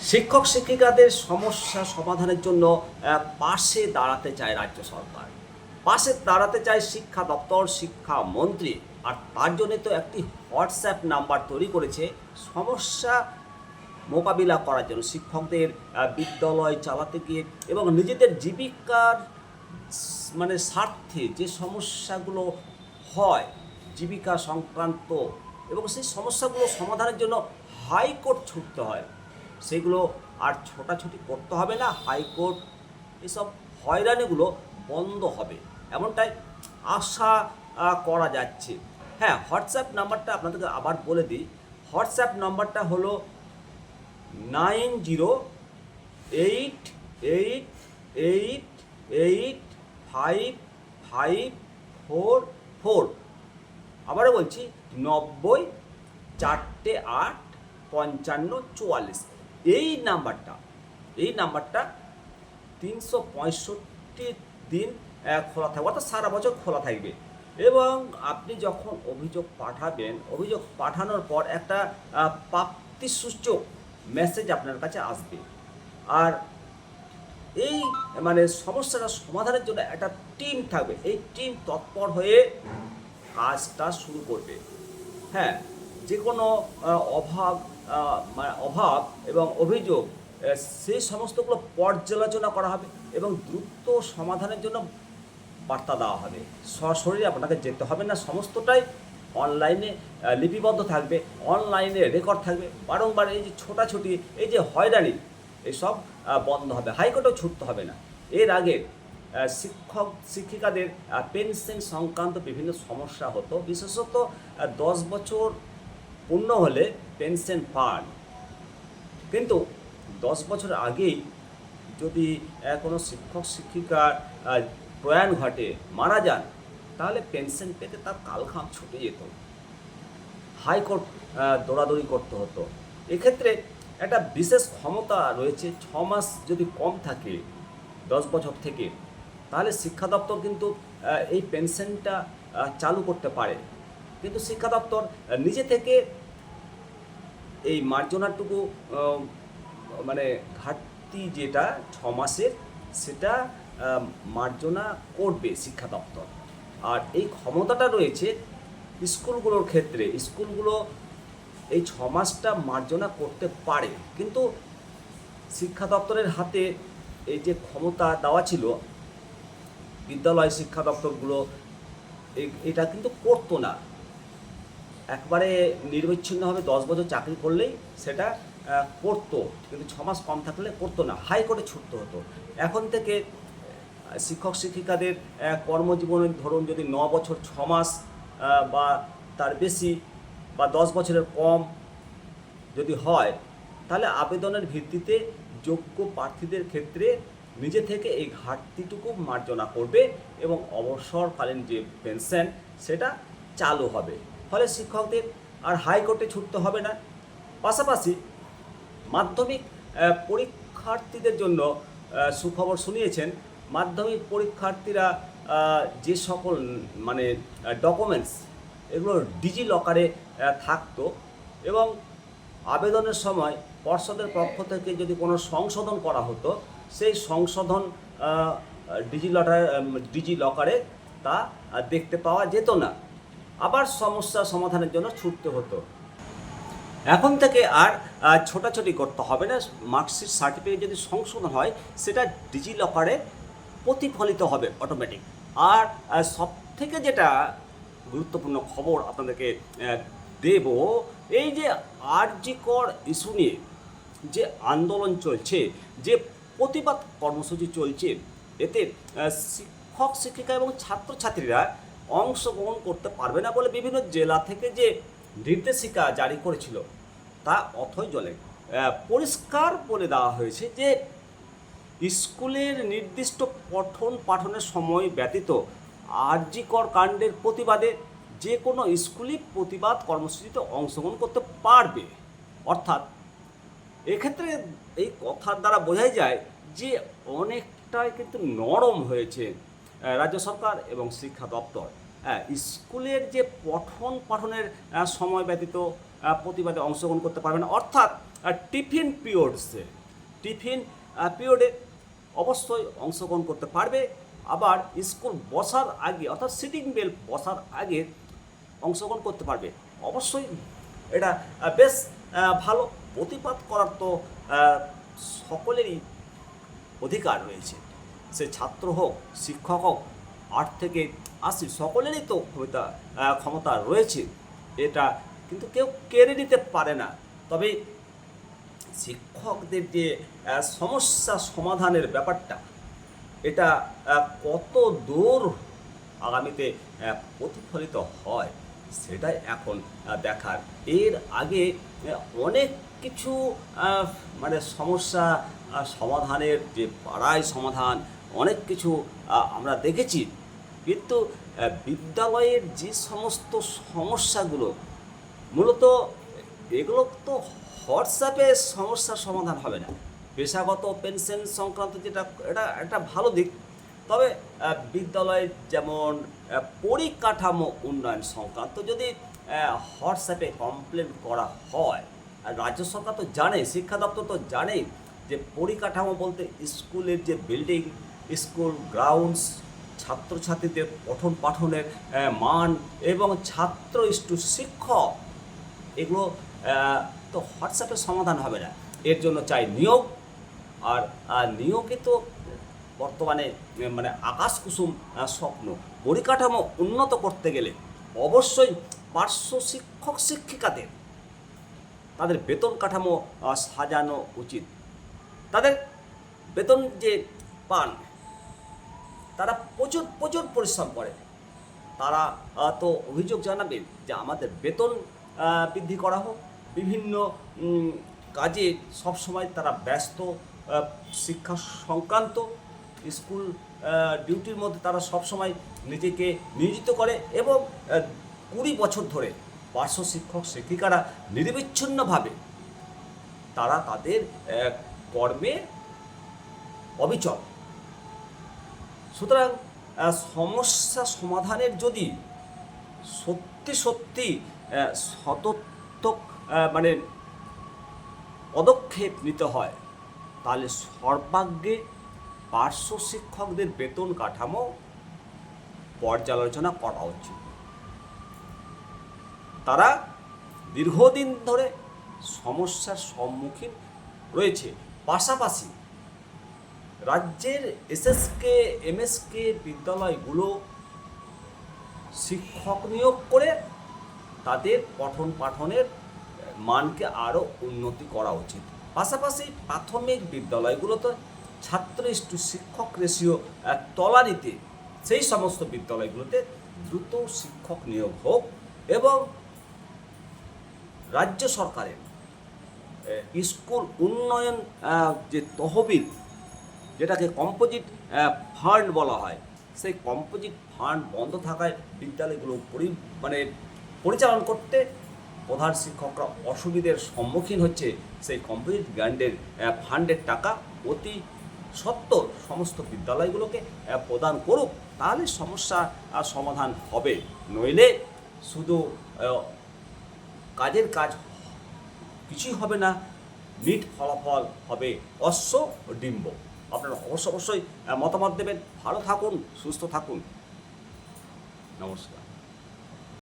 শিক্ষক শিক্ষিকাদের সমস্যা সমাধানের জন্য পাশে দাঁড়াতে চায় রাজ্য সরকার, পাশে দাঁড়াতে চায় শিক্ষা দপ্তর, শিক্ষামন্ত্রী। আর তার জন্য তো একটি হোয়াটসঅ্যাপ নাম্বার তৈরি করেছে সমস্যা মোকাবিলা করার জন্য, শিক্ষকদের বিদ্যালয় চালাতে গিয়ে এবং নিজেদের জীবিকার মানে স্বার্থে যে সমস্যাগুলো হয় জীবিকা সংক্রান্ত, এবং সেই সমস্যাগুলো সমাধানের জন্য হাইকোর্ট ছুটতে হয়। সেগুলো আর ছোটাছুটি করতে হবে না, হাইকোর্ট এসব হয়রানিগুলো বন্ধ হবে, এমনটাই আশা করা যাচ্ছে। হ্যাঁ, হোয়াটসঅ্যাপ নাম্বারটা আপনাদেরকে আবার বলে দিই। হোয়াটসঅ্যাপ নাম্বারটা হলো 9088885544। আবারও বলছি, 90 4 8 55 44। এই নাম্বারটা 365 দিন খোলা থাকবে, অর্থাৎ সারা বছর খোলা থাকবে। এবং আপনি যখন অভিযোগ পাঠাবেন, অভিযোগ পাঠানোর পর একটা প্রাপ্তিসূচক মেসেজ আপনার কাছে আসবে। আর এই সমস্যাটা সমাধানের জন্য একটা টিম থাকবে, এই টিম তৎপর হয়ে কাজটা শুরু করবে। হ্যাঁ, যে কোনো অভাব এবং অভিযোগ সেই সমস্তগুলো পর্যালোচনা করা হবে এবং দ্রুত সমাধানের জন্য বার্তা দেওয়া হবে। সরাসরি আপনাকে যেতে হবে না, সমস্তটাই অনলাইনে লিপিবদ্ধ থাকবে, অনলাইনে রেকর্ড থাকবে। বারংবার এই যে ছোটাছুটি, এই যে হয়রানি, এসব বন্ধ হবে, হাইকোর্টেও ছুটতে হবে না। এর আগে শিক্ষক শিক্ষিকাদের পেনশন সংক্রান্ত বিভিন্ন সমস্যা হতো, বিশেষত 10 বছর পূর্ণ হলে পেনশন পান। কিন্তু 10 বছর আগেই যদি কোনো শিক্ষক শিক্ষিকার প্রয়াণ ঘটে, মারা যান, তাহলে পেনশন পেতে তার কালঘাম ছুটে যেত, হাইকোর্ট দৌড়াদৌড়ি করতে হতো। এক্ষেত্রে একটা বিশেষ ক্ষমতা রয়েছে, 6 মাস যদি কম থাকে 10 বছর থেকে, তাহলে শিক্ষা দপ্তর কিন্তু এই পেনশনটা চালু করতে পারে। কিন্তু শিক্ষা দপ্তর নিজে থেকে এই মার্জনাটুকু ঘাটতি যেটা 6 মাসের, সেটা মার্জনা করবে শিক্ষা দপ্তর। আর এই ক্ষমতাটা রয়েছে স্কুলগুলোর ক্ষেত্রে, স্কুলগুলো এই 6 মাসটা মার্জনা করতে পারে। কিন্তু শিক্ষা দপ্তরের হাতে এই যে ক্ষমতা দেওয়া ছিল, বিদ্যালয় শিক্ষা দপ্তরগুলো এটা কিন্তু করতো না। একবারে নিরবিচ্ছিন্নভাবে 10 বছর চাকরি করলেই সেটা করতো, কিন্তু 6 মাস কম থাকলে করতো না, হাইকোর্টে ছুটতে হতো। এখন থেকে শিক্ষক শিক্ষিকাদের কর্মজীবনের ধরুন যদি 9 বছর 6 মাস বা তার বেশি বা 10 বছরের কম যদি হয়, তাহলে আবেদনের ভিত্তিতে যোগ্য প্রার্থীদের ক্ষেত্রে নিজে থেকে এই ঘাটতিটুকু মার্জনা করবে এবং অবসরকালীন যে পেনশন সেটা চালু হবে। ফলে শিক্ষকদের আর হাইকোর্টে ছুটতে হবে না। পাশাপাশি মাধ্যমিক পরীক্ষার্থীদের জন্য সুখবর শুনিয়েছেন। মাধ্যমিক পরীক্ষার্থীরা যে সকল ডকুমেন্টস, এগুলো ডিজি লকারে থাকতো, এবং আবেদনের সময় পর্ষদের পক্ষ থেকে যদি কোনো সংশোধন করা হতো, সেই সংশোধন ডিজি লকারে তা দেখতে পাওয়া যেত না, আবার সমস্যা সমাধানের জন্য ছুটতে হতো। এখন থেকে আর ছোটাছুটি করতে হবে না, মার্কশিট সার্টিফিকেট যদি সংশোধন হয় সেটা ডিজি লকারে প্রতিফলিত হবে অটোমেটিক। আর সবথেকে যেটা গুরুত্বপূর্ণ খবর আপনাদেরকে দেব, এই যে আরজি কর ইস্যু নিয়ে যে আন্দোলন চলছে, যে প্রতিবাদ কর্মসূচি চলছে, এতে শিক্ষক শিক্ষিকা এবং ছাত্রছাত্রীরা অংশগ্রহণ করতে পারবে না বলে বিভিন্ন জেলা থেকে যে নির্দেশিকা জারি করেছিল, তা অথৈ জলে পরিষ্কার বলে দেওয়া হয়েছে যে স্কুলের নির্দিষ্ট পঠন পাঠনের সময় ব্যতীত আরজি কর কাণ্ডের প্রতিবাদে যে কোনো স্কুলই প্রতিবাদ কর্মসূচিতে অংশগ্রহণ করতে পারবে। অর্থাৎ এক্ষেত্রে এই কথার দ্বারা বোঝাই যায় যে অনেকটাই কিন্তু নরম হয়েছে রাজ্য সরকার এবং শিক্ষা দপ্তর। স্কুলের যে পঠন পাঠনের সময় ব্যতীত প্রতিবাদে অংশগ্রহণ করতে পারবে না, অর্থাৎ টিফিন পিরিয়ডে অবশ্যই অংশগ্রহণ করতে পারবে। আবার স্কুল বসার আগে অর্থাৎ সিটিং বেল বসার আগে অংশগ্রহণ করতে পারবে। অবশ্যই এটা বেশ ভালো। প্রতিবাদ করার তো সকলেরই অধিকার রয়েছে, সে ছাত্র হোক, শিক্ষক হোক, 8 থেকে 80 সকলেরই তো ক্ষমতা রয়েছে, এটা কিন্তু কেউ কেড়ে নিতে পারে না। তবে শিক্ষকদের যে সমস্যা সমাধানের ব্যাপারটা, এটা কত দূর আগামীতে প্রতিফলিত হয় সেটাই এখন দেখার। এর আগে অনেক কিছু মানে সমস্যা সমাধানের যে পাড়ায় সমাধান অনেক কিছু আমরা দেখেছি, কিন্তু বিদ্যালয়ের যে সমস্ত সমস্যাগুলো মূলত এগুলো তো হোয়াটসঅ্যাপে সমস্যার সমাধান হবে না। পেশাগত পেনশন সংক্রান্ত যেটা, এটা একটা ভালো দিক। তবে বিদ্যালয়ের যেমন পরিকাঠামো উন্নয়ন সংক্রান্ত যদি হোয়াটসঅ্যাপে কমপ্লেন করা হয়, আর রাজ্য সরকার তো জানে, শিক্ষা দপ্তর তো জানে যে পরিকাঠামো বলতে স্কুলের যে বিল্ডিং, স্কুল গ্রাউন্ডস, ছাত্রছাত্রীদের পঠন পাঠনের মান এবং ছাত্র শিক্ষক, এগুলো তো হোয়াটসঅ্যাপে সমাধান হবে না। এর জন্য চাই নিয়োগ। আর নিয়োগে তো বর্তমানে মানে আকাশ কুসুম স্বপ্ন। পরিকাঠামো উন্নত করতে গেলে অবশ্যই পার্শ্ব শিক্ষক শিক্ষিকাদের তাদের বেতন কাঠামো সাজানো উচিত। তাদের বেতন যে পান, তারা প্রচুর প্রচুর পরিশ্রম করে। তারা তো অভিযোগ জানাবেন যে আমাদের বেতন বৃদ্ধি করা হোক। বিভিন্ন কাজে সবসময় তারা ব্যস্ত, শিক্ষা সংক্রান্ত স্কুল ডিউটির মধ্যে তারা সবসময় নিজেকে নিয়োজিত করে এবং 20 বছর ধরে পার্শ্ব শিক্ষক শিক্ষিকারা নিরবিচ্ছিন্নভাবে তারা তাদের কর্মে অবিচল। সুতরাং সমস্যা সমাধানের যদি সত্যি সত্যি সতর্ক মানে পদক্ষেপ নিতে হয়, তাহলে সর্বাগ্রে পার্শ্ব শিক্ষকদের বেতন কাঠামো পর্যালোচনা করা উচিত। তারা দীর্ঘদিন ধরে সমস্যার সম্মুখীন রয়েছে। পাশাপাশি রাজ্যের এসএসকে এমএসকে বিদ্যালয়গুলো শিক্ষক নিয়োগ করে তাদের পঠন পাঠনের মানকে আরও উন্নতি করা উচিত। পাশাপাশি প্রাথমিক বিদ্যালয়গুলোতে ছাত্র শিক্ষক রেশিও তলানিতে সেই সমস্ত বিদ্যালয়গুলোতে দ্রুত শিক্ষক নিয়োগ হোক এবং রাজ্য সরকারের স্কুল উন্নয়ন যে তহবিল, যেটাকে কম্পোজিট ফান্ড বলা হয়, সেই কম্পোজিট ফান্ড বন্ধ থাকায় বিদ্যালয়গুলো পরিচালনা করতে প্রধান শিক্ষকরা অসুবিধার সম্মুখীন হচ্ছে। সেই কম্পোজিট গ্রান্টের ফান্ডের টাকা অতি সত্বর সমস্ত বিদ্যালয়গুলোকে প্রদান করুক, তাহলে সমস্যা সমাধান হবে। নইলে শুধু কাজের কাজ কিছুই হবে না, নিট ফলাফল হবে অশ্ব ডিম্ব। আপনারা অবশ্যই মতামত দেবেন। ভালো থাকুন, সুস্থ থাকুন। নমস্কার।